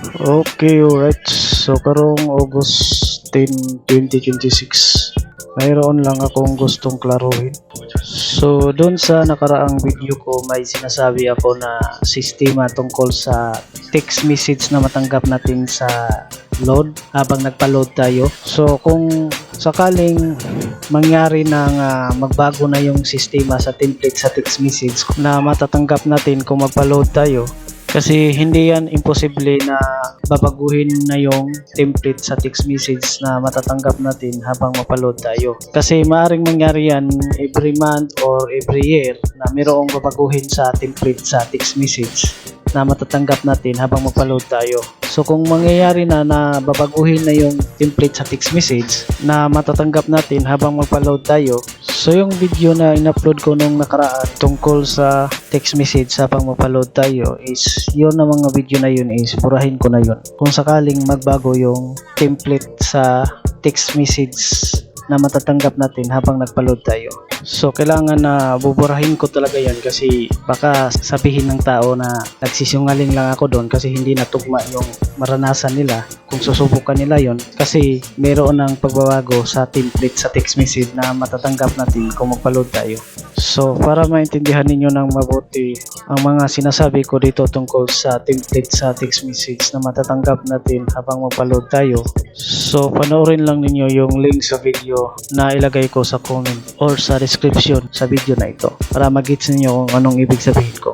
Okay, alright. So, karong August 10, 2026, mayroon lang akong gustong klaruhin. So, doon sa nakaraang video ko, may sinasabi ako na sistema tungkol sa text message na matanggap natin sa load habang nagpa-load tayo. So, kung sakaling mangyari ng magbago na yung sistema sa template sa text message na matatanggap natin kung magpa-load tayo, kasi hindi yan imposible na babaguhin na yung template sa text message na matatanggap natin habang mapaload tayo. Kasi maaring mangyari yan every month or every year na mayroong babaguhin sa template sa text message na matatanggap natin habang magpa-load tayo. So kung mangyayari na babaguhin na yung template sa text message na matatanggap natin habang magpa-load tayo, so yung video na in-upload ko nung nakaraan tungkol sa text message habang magpa-load tayo is yun na mga video na yun is burahin ko na yun. Kung sakaling magbago yung template sa text message na matatanggap natin habang nagpa-load tayo. So kailangan na buburahin ko talaga yan kasi baka sabihin ng tao na nagsisinungaling lang ako doon kasi hindi natugma yung maranasan nila kung susubukan nila yon kasi meron ng pagbabago sa template sa text message na matatanggap natin kung magpa-load tayo. So para maintindihan ninyo ng mabuti ang mga sinasabi ko dito tungkol sa template sa text message na matatanggap natin habang magpa-load tayo, so panoorin lang ninyo yung link sa video na ilagay ko sa comment or sa description sa video na ito para mag-gets ninyo kung anong ibig sabihin ko.